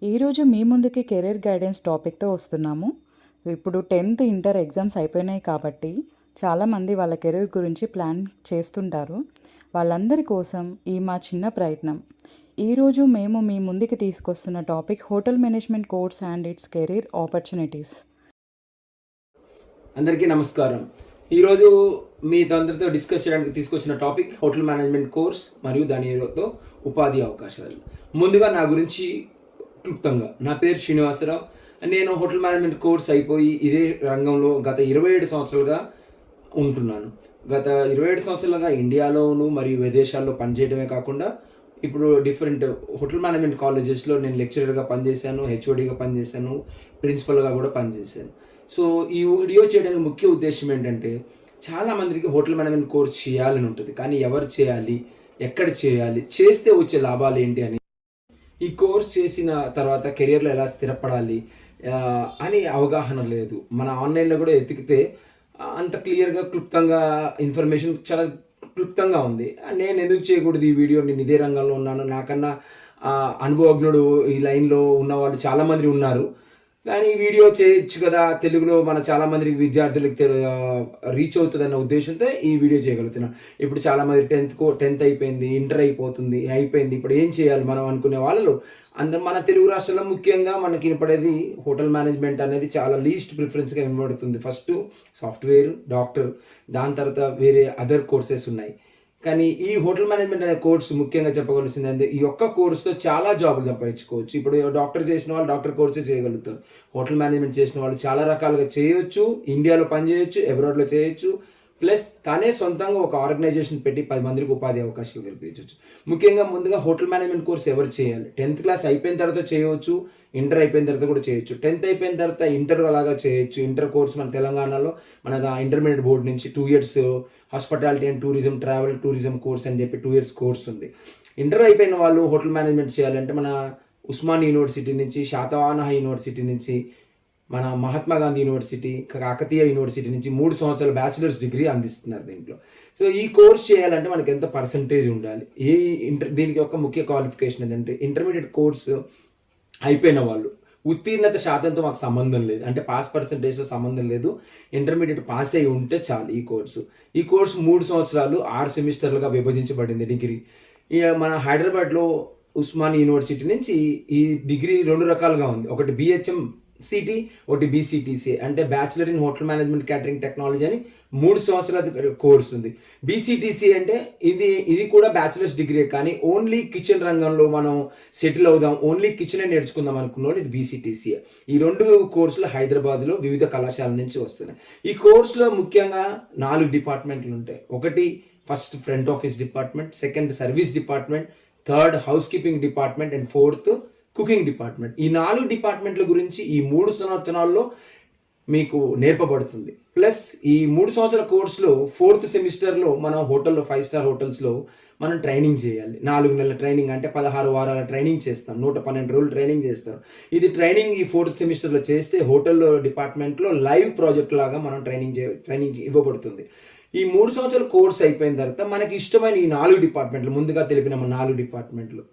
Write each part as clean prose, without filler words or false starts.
ఈరోజు మీ ముందుకి career guidance టాపిక్తో వస్తున్నాము. ఇప్పుడు 10th ఇంటర్ ఎగ్జామ్స్ అయిపోయినాయి కాబట్టి చాలామంది వాళ్ళ కెరీర్ గురించి ప్లాన్ చేస్తుంటారు. వాళ్ళందరి కోసం ఈ మా చిన్న ప్రయత్నం. ఈరోజు మేము మీ ముందుకి తీసుకొస్తున్న topic hotel management course and its career opportunities. అందరికీ నమస్కారం. ఈరోజు మీ అందరితో డిస్కస్ చేయడానికి తీసుకొచ్చిన టాపిక్ హోటల్ మేనేజ్మెంట్ కోర్స్ మరియు దానితో ఉపాధి అవకాశాలు. ముందుగా నా గురించి క్లుప్తంగా, నా పేరు శ్రీనివాసరావు. నేను హోటల్ మేనేజ్మెంట్ కోర్స్ అయిపోయి ఇదే రంగంలో గత 27 సంవత్సరాలుగా ఉంటున్నాను. గత 27 సంవత్సరాలుగా ఇండియాలోను మరియు విదేశాల్లో పనిచేయడమే కాకుండా ఇప్పుడు డిఫరెంట్ హోటల్ మేనేజ్మెంట్ కాలేజెస్లో నేను లెక్చరర్గా పనిచేశాను, హెచ్ఓడిగా పనిచేశాను, ప్రిన్సిపల్గా కూడా పనిచేశాను. సో ఈ వీడియో చేయడానికి ముఖ్య ఉద్దేశం ఏంటంటే, చాలామందికి హోటల్ మేనేజ్మెంట్ కోర్స్ చేయాలని ఉంటుంది, కానీ ఎవరు చేయాలి, ఎక్కడ చేయాలి, చేస్తే వచ్చే లాభాలు ఏంటి అని, ఈ కోర్స్ చేసిన తర్వాత కెరియర్లో ఎలా స్థిరపడాలి అని అవగాహన లేదు. మన ఆన్లైన్లో కూడా ఎతికితే అంత క్లియర్గా క్లుప్తంగా ఇన్ఫర్మేషన్ చాలా క్లుప్తంగా ఉంది. నేను ఎందుకు చేయకూడదు ఈ వీడియో, నేను ఇదే రంగంలో ఉన్నాను, నాకన్నా అనుభవజ్ఞుడు ఈ లైన్లో ఉన్నవాళ్ళు చాలామంది ఉన్నారు, కానీ ఈ వీడియో చేయొచ్చు కదా, తెలుగులో మన చాలామందికి విద్యార్థులకు రీచ్ అవుతుందన్న ఉద్దేశంతో ఈ వీడియో చేయగలుగుతున్నాను. ఇప్పుడు చాలామంది 10th అయిపోయింది, ఇంటర్ అయిపోయింది, ఇప్పుడు ఏం చేయాలి మనం అనుకునే వాళ్ళు అందరూ మన తెలుగు రాష్ట్రాల్లో ముఖ్యంగా మనకి వినపడేది హోటల్ మేనేజ్మెంట్ అనేది చాలా లీస్ట్ ప్రిఫరెన్స్గా వినబడుతుంది. ఫస్ట్ సాఫ్ట్వేర్, డాక్టర్, దాని తర్వాత వేరే అదర్ కోర్సెస్ ఉన్నాయి. కానీ ఈ హోటల్ మేనేజ్మెంట్ అనే కోర్సు ముఖ్యంగా చెప్పవలసింది అంటే, ఈ ఒక్క కోర్సుతో చాలా జాబులు సంపాదించుకోవచ్చు. ఇప్పుడు డాక్టర్ చేసిన వాళ్ళు డాక్టర్ కోర్సే చేయగలుగుతారు. హోటల్ మేనేజ్మెంట్ చేసిన వాళ్ళు చాలా రకాలుగా చేయొచ్చు, ఇండియాలో పని చేయొచ్చు, అబ్రాడ్లో చేయొచ్చు, ప్లస్ తనే సొంతంగా ఒక ఆర్గనైజేషన్ పెట్టి 10 మందికి ఉపాధి అవకాశాలు కల్పించవచ్చు. ముఖ్యంగా ముందుగా హోటల్ మేనేజ్మెంట్ కోర్స్ ఎవరు చేయాలి? 10th క్లాస్ అయిపోయిన తర్వాత చేయవచ్చు, ఇంటర్ అయిపోయిన తర్వాత కూడా చేయొచ్చు. 10th అయిపోయిన తర్వాత ఇంటర్ అలాగా చేయొచ్చు. ఇంటర్ కోర్స్ మన తెలంగాణలో మన ఇంటర్మీడియట్ బోర్డు నుంచి 2 years hospitality and tourism course అని చెప్పి 2 years కోర్స్ ఉంది. ఇంటర్ అయిపోయిన వాళ్ళు హోటల్ మేనేజ్మెంట్ చేయాలంటే మన ఉస్మాన్ యూనివర్సిటీ నుంచి, శాతవాహన యూనివర్సిటీ నుంచి, మన మహాత్మా గాంధీ యూనివర్సిటీ, కాకతీయ యూనివర్సిటీ నుంచి 3 సంవత్సరాల బ్యాచిలర్స్ డిగ్రీ అందిస్తున్నారు దీంట్లో. సో ఈ కోర్స్ చేయాలంటే మనకి ఎంత పర్సంటేజ్ ఉండాలి? దీనికి ఒక ముఖ్య క్వాలిఫికేషన్ ఏంటంటే, ఇంటర్మీడియట్ కోర్సు అయిపోయిన వాళ్ళు ఉత్తీర్ణత శాతంతో మాకు సంబంధం లేదు, అంటే పాస్ పర్సంటేజ్తో సంబంధం లేదు, ఇంటర్మీడియట్ పాస్ అయి ఉంటే చాలు. ఈ కోర్సు 3 సంవత్సరాలు 6 సెమిస్టర్లుగా విభజించబడింది డిగ్రీ. మన హైదరాబాద్లో ఉస్మాన్ యూనివర్సిటీ నుంచి ఈ డిగ్రీ 2 రకాలుగా ఉంది. ఒకటి బిహెచ్ఎం సిటీ, ఒకటి బీసీటీసీ, అంటే bachelor in hotel management catering technology అని 3 సంవత్సరాల కోర్స్ ఉంది. బీసీటీసీ అంటే ఇది కూడా బ్యాచిలర్స్ డిగ్రీ, కానీ ఓన్లీ కిచెన్ రంగంలో మనం సెటిల్ అవుదాం, ఓన్లీ కిచెనే నేర్చుకుందాం అనుకున్నాడు, ఇది బీసీటీసీ. ఈ 2 కోర్సులు హైదరాబాద్లో వివిధ కళాశాల నుంచి వస్తున్నాయి. ఈ కోర్సులో ముఖ్యంగా 4 డిపార్ట్మెంట్లు ఉంటాయి. ఒకటి first front office department, second service department, third house keeping department and fourth cooking department. ఈ 4 డిపార్ట్మెంట్ల గురించి ఈ 3 సంవత్సరాల్లో మీకు నేర్పబడుతుంది. ప్లస్ ఈ 3 సంవత్సరాల కోర్సులో 4th సెమిస్టర్లో మనం హోటల్లో 5 star హోటల్స్లో మనం ట్రైనింగ్ చేయాలి. 4 నెలల ట్రైనింగ్, అంటే 16 వారాల ట్రైనింగ్ చేస్తాం, 112 రోజులు ట్రైనింగ్ చేస్తారు. ఇది ట్రైనింగ్ ఈ 4th సెమిస్టర్లో చేస్తే హోటల్ డిపార్ట్మెంట్లో లైవ్ ప్రాజెక్ట్ లాగా మనం ట్రైనింగ్ ఇవ్వబడుతుంది. ఈ 3 సంవత్సరాల కోర్స్ అయిపోయిన తర్వాత మనకి ఇష్టమైన ఈ 4 డిపార్ట్మెంట్లు, ముందుగా తెలిపిన 4 డిపార్ట్మెంట్లు,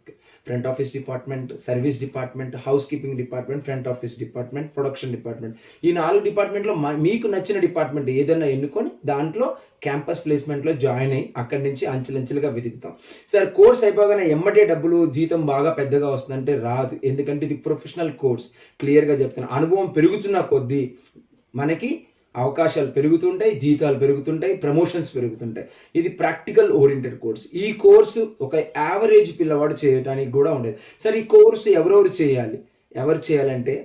front office department, service department, house keeping department, front office department, production department, ఈ 4 డిపార్ట్మెంట్లో మీకు నచ్చిన డిపార్ట్మెంట్ ఏదైనా ఎన్నుకొని దాంట్లో క్యాంపస్ ప్లేస్మెంట్లో జాయిన్ అయ్యి అక్కడి నుంచి అంచెలంచెలుగా వెతుకుతాం. సరే, కోర్స్ అయిపోగానే ఎమ్మటే డబ్బులు జీతం బాగా పెద్దగా వస్తుందంటే రాదు, ఎందుకంటే ఇది ప్రొఫెషనల్ కోర్స్. క్లియర్గా చెప్తాను, అనుభవం పెరుగుతున్న కొద్దీ మనకి అవకాశాలు పెరుగుతుంటాయి, జీతాలు పెరుగుతుంటాయి, ప్రమోషన్స్ పెరుగుతుంటాయి. ఇది ప్రాక్టికల్ ఓరియంటెడ్ కోర్స్. ఈ కోర్సు ఒక యావరేజ్ పిల్లవాడు చేయడానికి కూడా ఉండేది. సరే, ఈ కోర్సు ఎవరు చేయాలంటే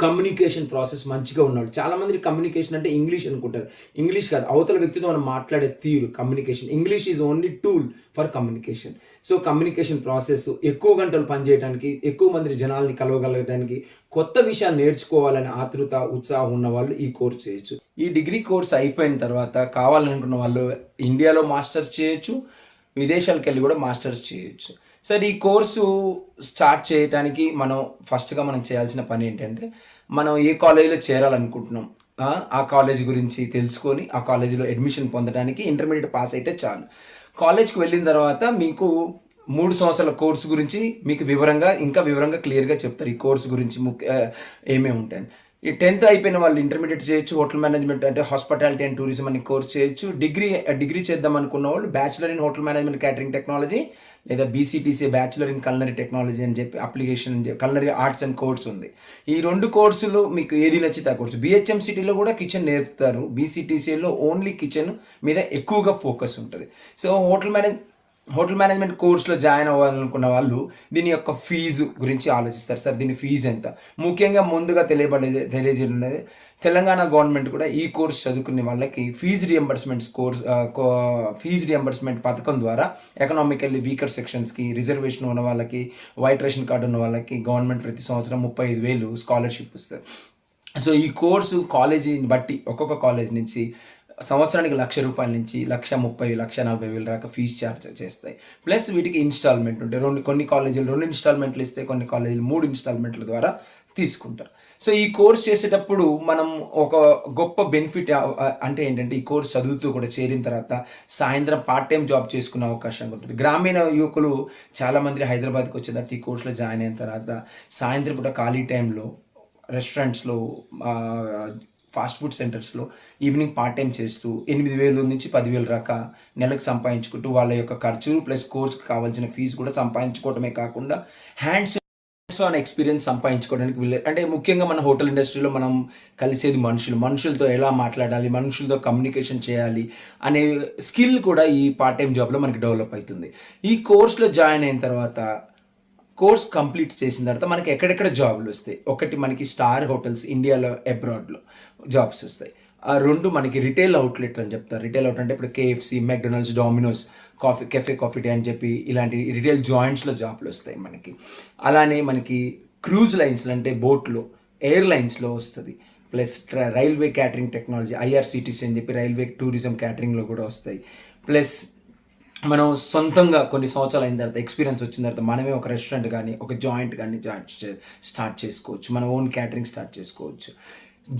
కమ్యూనికేషన్ ప్రాసెస్ మంచిగా ఉన్నాడు. చాలామంది కమ్యూనికేషన్ అంటే ఇంగ్లీష్ అనుకుంటారు. ఇంగ్లీష్ కాదు, అవతల వ్యక్తితో మనం మాట్లాడే తీరు communication. English is only tool for communication. So communication process, ఎక్కువ గంటలు పనిచేయడానికి, ఎక్కువ మంది జనాల్ని కలవగలగడానికి, కొత్త విషయాలు నేర్చుకోవాలని ఆతృత, ఉత్సాహం ఉన్న వాళ్ళు ఈ కోర్స్ చేయొచ్చు. ఈ డిగ్రీ కోర్స్ అయిపోయిన తర్వాత కావాలనుకున్న వాళ్ళు ఇండియాలో మాస్టర్స్ చేయొచ్చు, విదేశాలకు వెళ్ళి కూడా మాస్టర్స్ చేయొచ్చు. సరే, ఈ కోర్సు స్టార్ట్ చేయడానికి మనం చేయాల్సిన పని ఏంటంటే, మనం ఏ కాలేజీలో చేరాలనుకుంటున్నాం, ఆ కాలేజ్ గురించి తెలుసుకొని ఆ కాలేజీలో అడ్మిషన్ పొందడానికి ఇంటర్మీడియట్ పాస్ అయితే చాలు. కాలేజ్కి వెళ్ళిన తర్వాత మీకు 3 సంవత్సరాల కోర్సు గురించి మీకు ఇంకా వివరంగా క్లియర్గా చెప్తారు. ఈ కోర్సు గురించి ఏమేమి ఉంటాయని. ఈ 10th అయిపోయిన వాళ్ళు ఇంటర్మీడియట్ చేయొచ్చు. హోటల్ మేనేజ్మెంట్ అంటే హాస్పిటాలిటీ అండ్ టూరిజం అని కోర్స్ చేయొచ్చు. డిగ్రీ చేద్దాం అనుకున్న వాళ్ళు bachelor in hotel management catering technology లేదా బీసీటీసీ బ్యాచిలర్ ఇన్ కల్నరీ టెక్నాలజీ అని చెప్పి application culinary arts and course ఉంది. ఈ 2 కోర్సులు మీకు ఏది నచ్చితే ఆ కోర్సు. బిహెచ్ఎంసిటీలో కూడా కిచెన్ నేర్పుతారు. బీసీటీసీలో ఓన్లీ కిచెన్ మీద ఎక్కువగా ఫోకస్ ఉంటుంది. సో హోటల్ మేనేజ్మెంట్ కోర్సులో జాయిన్ అవ్వాలనుకున్న వాళ్ళు దీని యొక్క ఫీజు గురించి ఆలోచిస్తారు. సార్ దీని ఫీజు ఎంత? ముఖ్యంగా ముందుగా తెలియజేయడం తెలంగాణ గవర్నమెంట్ కూడా ఈ కోర్స్ చదువుకునే వాళ్ళకి ఫీజు రియంబర్స్మెంట్ పథకం ద్వారా ఎకనామికల్లీ వీకర్ సెక్షన్స్కి, రిజర్వేషన్ ఉన్న వాళ్ళకి, వైట్ రేషన్ కార్డు ఉన్న వాళ్ళకి గవర్నమెంట్ ప్రతి సంవత్సరం 35,000 స్కాలర్షిప్ ఇస్తారు. సో ఈ కోర్సు కాలేజీని బట్టి ఒక్కొక్క కాలేజ్ నుంచి సంవత్సరానికి ₹1,00,000 నుంచి ₹1,30,000, ₹1,40,000 దాకా ఫీజు ఛార్జ్ చేస్తాయి. ప్లస్ వీటికి ఇన్స్టాల్మెంట్ ఉంటాయి. కొన్ని కాలేజీలు 2 ఇన్స్టాల్మెంట్లు ఇస్తాయి, కొన్ని కాలేజీలు 3 ఇన్స్టాల్మెంట్ల ద్వారా తీసుకుంటారు. సో ఈ కోర్స్ చేసేటప్పుడు మనం ఒక గొప్ప బెనిఫిట్ అంటే ఏంటంటే, ఈ కోర్స్ చదువుతూ కూడా చేరిన తర్వాత సాయంత్రం పార్ట్ టైం జాబ్ చేసుకునే అవకాశం ఉంటుంది. గ్రామీణ యువకులు చాలామంది హైదరాబాద్కి వచ్చే తర్వాత ఈ కోర్సులో జాయిన్ అయిన తర్వాత సాయంత్రం పూట ఖాళీ టైంలో రెస్టారెంట్స్లో, ఫాస్ట్ ఫుడ్ సెంటర్స్లో ఈవినింగ్ పార్ట్ టైం చేస్తూ 8,000 నుంచి 10,000 దాకా నెలకు సంపాదించుకుంటూ వాళ్ళ యొక్క ఖర్చులు ప్లస్ కోర్సుకి కావాల్సిన ఫీజు కూడా సంపాదించుకోవడమే కాకుండా హ్యాండ్స్ ఆన్ ఎక్స్పీరియన్స్ సంపాదించుకోవడానికి అంటే ముఖ్యంగా మన హోటల్ ఇండస్ట్రీలో మనం కలిసేది మనుషులతో ఎలా మాట్లాడాలి, మనుషులతో కమ్యూనికేషన్ చేయాలి అనే స్కిల్ కూడా ఈ పార్ట్ టైం జాబ్లో మనకి డెవలప్ అవుతుంది. ఈ కోర్స్లో జాయిన్ అయిన తర్వాత, కోర్స్ కంప్లీట్ చేసిన తర్వాత మనకి ఎక్కడెక్కడ జాబులు వస్తాయి. ఒకటి మనకి స్టార్ హోటల్స్ ఇండియాలో, అబ్రాడ్లో జాబ్స్ వస్తాయి. 2 మనకి రిటైల్ అవుట్లెట్ అని చెప్తారు. రిటైల్ అవుట్ అంటే ఇప్పుడు KFC, McDonald's, dominoes, coffee day అని చెప్పి ఇలాంటి రిటైల్ జాయింట్స్లో జాబ్లు వస్తాయి మనకి. అలానే మనకి క్రూజ్ లైన్స్లో అంటే బోట్లో, ఎయిర్లైన్స్లో వస్తుంది. Plus railway catering technology, IRCTC అని చెప్పి రైల్వే టూరిజం క్యాటరింగ్లో కూడా వస్తాయి. ప్లస్ మనం సొంతంగా కొన్ని సంవత్సరాలు అయిన తర్వాత ఎక్స్పీరియన్స్ వచ్చిన తర్వాత మనమే ఒక రెస్టారెంట్ కానీ ఒక జాయింట్ కానీ స్టార్ట్ చేసుకోవచ్చు. మన ఓన్ క్యాటరింగ్ స్టార్ట్ చేసుకోవచ్చు.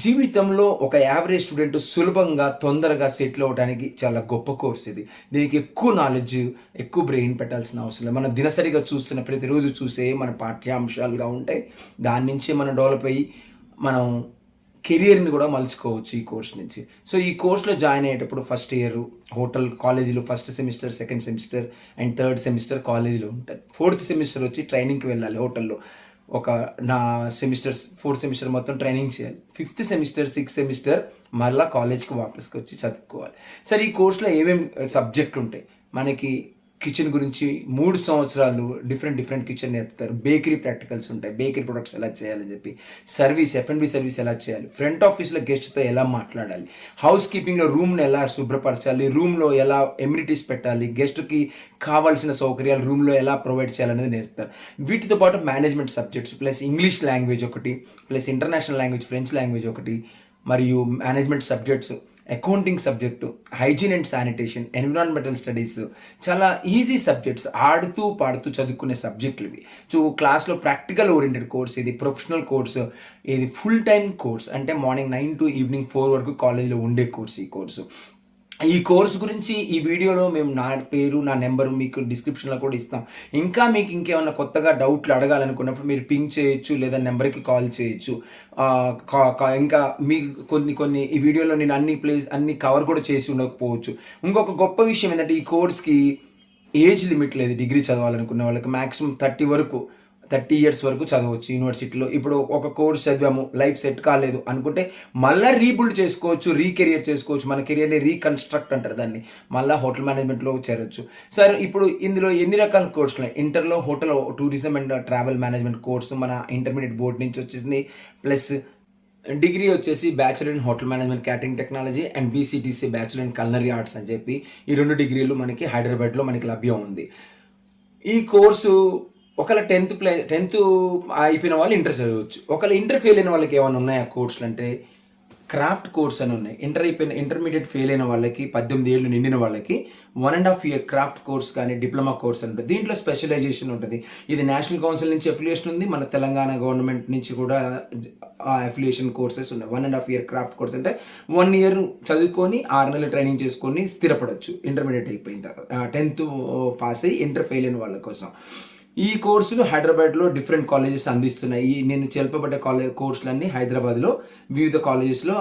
జీవితంలో ఒక యావరేజ్ స్టూడెంట్ సులభంగా తొందరగా సెటిల్ అవ్వడానికి చాలా గొప్ప కోర్స్ ఇది. దీనికి ఎక్కువ నాలెడ్జ్, ఎక్కువ బ్రెయిన్ పెట్టాల్సిన అవసరం లేదు. మనం దినసరిగా చూస్తున్న ప్రతిరోజు చూసే మన పాఠ్యాంశాలుగా ఉంటాయి. దాని నుంచే మనం డెవలప్ అయ్యి మనం కెరియర్ని కూడా మలుచుకోవచ్చు ఈ కోర్స్ నుంచి. సో ఈ కోర్స్లో జాయిన్ అయ్యేటప్పుడు ఫస్ట్ ఇయర్ హోటల్ కాలేజీలో first semester, second semester and third semester కాలేజీలో ఉంటుంది. 4th సెమిస్టర్ వచ్చి ట్రైనింగ్కి వెళ్ళాలి హోటల్లో. ఫోర్త్ సెమిస్టర్ మొత్తం ట్రైనింగ్ చేయాలి. 5th సెమిస్టర్, 6th సెమిస్టర్ మళ్ళీ కాలేజ్కి వాపస్కి వచ్చి చదువుకోవాలి. సరే ఈ కోర్సులో ఏమేమి సబ్జెక్టులు ఉంటాయి? మనకి కిచెన్ గురించి 3 సంవత్సరాలు డిఫరెంట్ కిచెన్ నేర్పుతారు. బేకరీ ప్రాక్టికల్స్ ఉంటాయి, బేకరీ ప్రొడక్ట్స్ ఎలా చేయాలని చెప్పి, F&B సర్వీస్ ఎలా చేయాలి, ఫ్రంట్ ఆఫీస్లో గెస్ట్తో ఎలా మాట్లాడాలి, హౌస్ కీపింగ్లో రూమ్ని ఎలా శుభ్రపరచాలి, రూమ్లో ఎలా ఎమ్యూనిటీస్ పెట్టాలి, గెస్ట్కి కావాల్సిన సౌకర్యాలు రూమ్లో ఎలా ప్రొవైడ్ చేయాలనేది నేర్పుతారు. వీటితో పాటు management subjects plus English language ఒకటి, plus international language French language ఒకటి, మరియు management subjects, accounting subject, hygiene and sanitation, environmental studies, చాలా ఈజీ సబ్జెక్ట్స్, ఆడుతూ పాడుతూ చదువుకునే సబ్జెక్టులు ఇవి. సో క్లాస్లో ప్రాక్టికల్ ఓరియంటెడ్ కోర్స్ ఇది, ప్రొఫెషనల్ కోర్సు ఇది, ఫుల్ టైం కోర్స్ అంటే మార్నింగ్ 9 to ఈవినింగ్ 4 వరకు కాలేజీలో ఉండే కోర్స్ ఈ కోర్సు. ఈ కోర్సు గురించి ఈ వీడియోలో మేము నా పేరు, నా నెంబరు మీకు డిస్క్రిప్షన్లో కూడా ఇస్తాం. ఇంకా మీకు ఇంకేమైనా కొత్తగా డౌట్లు అడగాలనుకున్నప్పుడు మీరు పింగ్ చేయొచ్చు లేదా నెంబర్కి కాల్ చేయొచ్చు. ఇంకా మీకు కొన్ని ఈ వీడియోలో నేను అన్ని కవర్ కూడా చేసి ఉండకపోవచ్చు. ఇంకొక గొప్ప విషయం ఏంటంటే ఈ కోర్స్కి ఏజ్ లిమిట్ లేదు. డిగ్రీ చదవాలనుకున్న వాళ్ళకి మ్యాక్సిమం 30 years వరకు చదవచ్చు యూనివర్సిటీలో. ఇప్పుడు ఒక కోర్స్ చదివాము, లైఫ్ సెట్ కాలేదు అనుకుంటే మళ్ళీ రీబిల్డ్ చేసుకోవచ్చు, రీకెరియర్ చేసుకోవచ్చు. మన కెరియర్ని రీకన్స్ట్రక్ట్ అంటారు దాన్ని. మళ్ళీ హోటల్ మేనేజ్మెంట్లో చేరవచ్చు. సరే ఇప్పుడు ఇందులో ఎన్ని రకాల కోర్సులు? ఇంటర్లో hotel tourism and travel management course మన ఇంటర్మీడియట్ బోర్డు నుంచి వచ్చేసింది. ప్లస్ డిగ్రీ వచ్చేసి bachelor in hotel management catering technology and BCTC bachelor in culinary arts అని చెప్పి ఈ 2 డిగ్రీలు మనకి హైదరాబాద్లో మనకి లభ్యం ఉంది. ఈ కోర్సు ఒకవేళ 10th అయిపోయిన వాళ్ళు ఇంటర్ చదవచ్చు. ఒకవేళ ఇంటర్ ఫెయిల్ అయిన వాళ్ళకి ఏమైనా ఉన్నాయా కోర్సులు అంటే క్రాఫ్ట్ కోర్స్ అని ఉన్నాయి. ఇంటర్మీడియట్ ఫెయిల్ అయిన వాళ్ళకి 18 ఏళ్ళు నిండిన వాళ్ళకి 1.5 ఇయర్ క్రాఫ్ట్ కోర్స్ కానీ డిప్లొమా కోర్స్ అని ఉంటుంది. దీంట్లో స్పెషలైజేషన్ ఉంటుంది. ఇది నేషనల్ కౌన్సిల్ నుంచి అఫిలియేషన్ ఉంది, మన తెలంగాణ గవర్నమెంట్ నుంచి కూడా అఫిలియేషన్ కోర్సెస్ ఉన్నాయి. 1.5 ఇయర్ క్రాఫ్ట్ కోర్స్ అంటే 1 ఇయర్ చదువుకొని 6 నెలలు ట్రైనింగ్ చేసుకొని స్థిరపడవచ్చు ఇంటర్మీడియట్ అయిపోయిన తర్వాత, 10th పాస్ అయ్యి ఇంటర్ ఫెయిల్ అయిన వాళ్ళ కోసం. ఈ కోర్సులు హైదరాబాద్లో డిఫరెంట్ కాలేజెస్ అందిస్తున్నాయి. నేను చెప్పబడ్డ కోర్సులన్నీ హైదరాబాద్లో వివిధ కాలేజెస్లో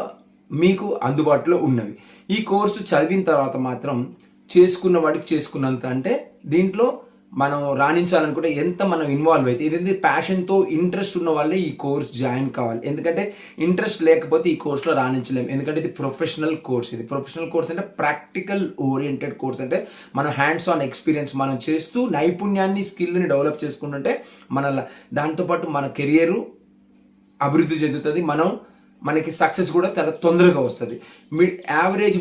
మీకు అందుబాటులో ఉన్నవి. ఈ కోర్సు చదివిన తర్వాత మాత్రం చేసుకున్న వాడికి చేసుకున్నంత, అంటే దీంట్లో మనం రాణించాలనుకుంటే ఎంత మనం ఇన్వాల్వ్ అయితే, ఇది ప్యాషన్తో ఇంట్రెస్ట్ ఉన్న వాళ్ళే ఈ కోర్స్ జాయిన్ కావాలి. ఎందుకంటే ఇంట్రెస్ట్ లేకపోతే ఈ కోర్సులో రాణించలేము. ఎందుకంటే ఇది ప్రొఫెషనల్ కోర్స్. ఇది ప్రొఫెషనల్ కోర్స్ అంటే ప్రాక్టికల్ ఓరియంటెడ్ కోర్స్. అంటే మన హ్యాండ్స్ ఆన్ ఎక్స్పీరియన్స్ మనం చేస్తూ నైపుణ్యాన్ని, స్కిల్ని డెవలప్ చేసుకుంటుంటే దాంతోపాటు మన కెరియర్ అభివృద్ధి చెందుతుంది. మనకి సక్సెస్ కూడా చాలా తొందరగా వస్తుంది. యావరేజ్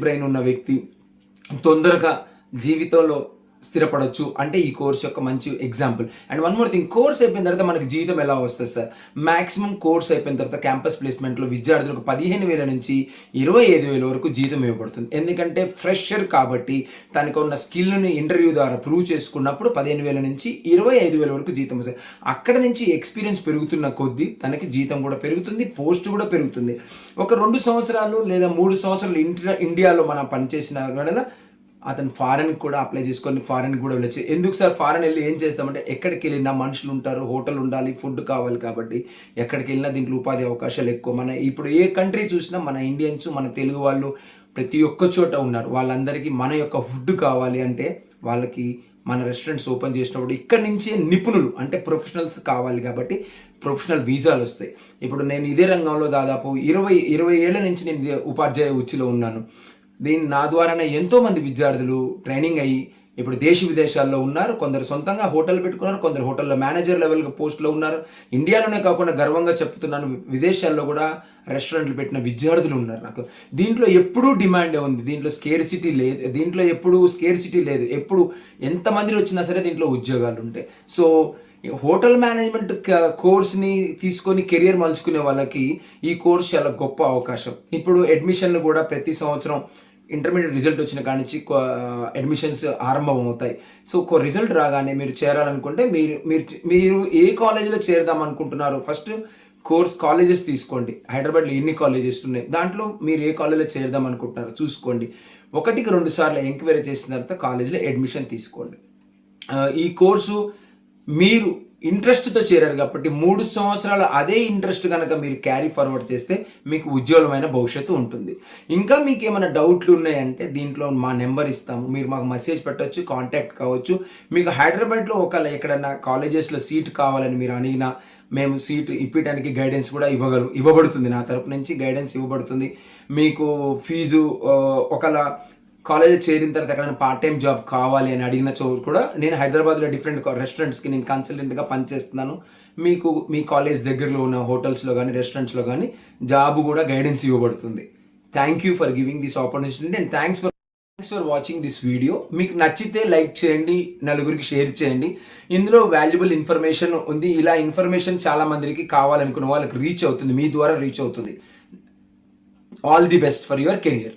బ్రెయిన్ ఉన్న వ్యక్తి తొందరగా జీవితంలో స్థిరపడవచ్చు అంటే ఈ కోర్స్ యొక్క మంచి example. And one more thing, course అయిపోయిన తర్వాత మనకి జీతం ఎలా వస్తుంది సార్? మ్యాక్సిమం కోర్స్ అయిపోయిన తర్వాత క్యాంపస్ ప్లేస్మెంట్లో విద్యార్థులకు 15,000 నుంచి 25,000 వరకు జీతం ఇవ్వబడుతుంది. ఎందుకంటే ఫ్రెషర్ కాబట్టి తనకు ఉన్న స్కిల్ని ఇంటర్వ్యూ ద్వారా ప్రూవ్ చేసుకున్నప్పుడు 15,000 నుంచి 25,000 వరకు జీతం వస్తుంది. అక్కడ నుంచి ఎక్స్పీరియన్స్ పెరుగుతున్న కొద్దీ తనకి జీతం కూడా పెరుగుతుంది, పోస్ట్ కూడా పెరుగుతుంది. ఒక 2 సంవత్సరాలు లేదా 3 సంవత్సరాలు ఇండియాలో మనం పనిచేసిన వలన అతను ఫారెన్కి కూడా అప్లై చేసుకొని ఫారెన్కి కూడా వెళ్ళచ్చు. ఎందుకు సార్ ఫారెన్ వెళ్ళి ఏం చేస్తామంటే, ఎక్కడికి వెళ్ళినా మనుషులు ఉంటారు, హోటల్ ఉండాలి, ఫుడ్ కావాలి. కాబట్టి ఎక్కడికి వెళ్ళినా దీంట్లో ఉపాధి అవకాశాలు ఎక్కువ. ఇప్పుడు ఏ కంట్రీ చూసినా మన ఇండియన్స్, మన తెలుగు వాళ్ళు ప్రతి ఒక్క చోట ఉన్నారు. వాళ్ళందరికీ మన యొక్క ఫుడ్ కావాలి అంటే వాళ్ళకి మన రెస్టారెంట్స్ ఓపెన్ చేసినప్పుడు ఇక్కడి నుంచే నిపుణులు అంటే ప్రొఫెషనల్స్ కావాలి. కాబట్టి ప్రొఫెషనల్ వీసాలు వస్తాయి. ఇప్పుడు నేను ఇదే రంగంలో దాదాపు 20 ఏళ్ల నుంచి నేను ఉపాధ్యాయ వృత్తిలో ఉన్నాను. నా ద్వారానే ఎంతోమంది విద్యార్థులు ట్రైనింగ్ అయ్యి ఇప్పుడు దేశ విదేశాల్లో ఉన్నారు. కొందరు సొంతంగా హోటల్ పెట్టుకున్నారు, కొందరు హోటల్లో మేనేజర్ లెవెల్ పోస్ట్లో ఉన్నారు. ఇండియాలోనే కాకుండా గర్వంగా చెప్తున్నాను, విదేశాల్లో కూడా రెస్టారెంట్లు పెట్టిన విద్యార్థులు ఉన్నారు. నాకు దీంట్లో ఎప్పుడూ డిమాండే ఉంది. దీంట్లో స్కేర్సిటీ లేదు. ఎప్పుడు ఎంతమంది వచ్చినా సరే దీంట్లో ఉద్యోగాలు ఉంటాయి. సో హోటల్ మేనేజ్మెంట్ కోర్స్ని తీసుకొని కెరియర్ మలుచుకునే వాళ్ళకి ఈ కోర్స్ చాలా గొప్ప అవకాశం. ఇప్పుడు అడ్మిషన్లు కూడా ప్రతి సంవత్సరం ఇంటర్మీడియట్ రిజల్ట్ వచ్చిన కాడి నుంచి అడ్మిషన్స్ ఆరంభం అవుతాయి. సో రిజల్ట్ రాగానే మీరు చేరాలనుకుంటే మీరు ఏ కాలేజీలో చేరదాం అనుకుంటున్నారో ఫస్ట్ కాలేజెస్ తీసుకోండి. హైదరాబాద్లో ఎన్ని కాలేజెస్ ఉన్నాయి, దాంట్లో మీరు ఏ కాలేజీలో చేరదాం అనుకుంటున్నారో చూసుకోండి. 1-2 సార్లు ఎంక్వైరీ చేసిన తర్వాత కాలేజీలో అడ్మిషన్ తీసుకోండి. ఈ కోర్సు మీరు ఇంట్రెస్ట్తో చేరారు కాబట్టి 3 సంవత్సరాలు అదే ఇంట్రెస్ట్ కనుక మీరు క్యారీ ఫార్వర్డ్ చేస్తే మీకు ఉజ్వలమైన భవిష్యత్తు ఉంటుంది. ఇంకా మీకు ఏమైనా డౌట్లు ఉన్నాయంటే దీంట్లో మా నెంబర్ ఇస్తాము, మీరు మాకు మెసేజ్ పెట్టవచ్చు, కాంటాక్ట్ కావచ్చు. మీకు హైదరాబాద్లో ఒకవేళ ఎక్కడన్నా కాలేజెస్లో సీట్ కావాలని మీరు అడిగినా మేము సీట్ ఇప్పడానికి గైడెన్స్ కూడా ఇవ్వబడుతుంది. నా తరపు నుంచి గైడెన్స్ ఇవ్వబడుతుంది. మీకు ఫీజు ఒకవేళ కాలేజ్ చేరిన తర్వాత ఎక్కడైనా పార్ట్ టైం జాబ్ కావాలి అని అడిగిన చోటు కూడా నేను హైదరాబాద్లో డిఫరెంట్ రెస్టారెంట్స్కి నేను కన్సల్టెంట్గా పనిచేస్తున్నాను. మీకు మీ కాలేజ్ దగ్గరలో ఉన్న హోటల్స్లో కానీ రెస్టారెంట్స్లో కానీ జాబ్ కూడా గైడెన్స్ ఇవ్వబడుతుంది. Thank you for giving this opportunity and thanks for watching this video. మీకు నచ్చితే లైక్ చేయండి, నలుగురికి షేర్ చేయండి. ఇందులో వాల్యుబుల్ ఇన్ఫర్మేషన్ ఉంది. ఇలా ఇన్ఫర్మేషన్ చాలా మందికి కావాలనుకున్న వాళ్ళకి రీచ్ అవుతుంది, మీ ద్వారా రీచ్ అవుతుంది. All the best for your career.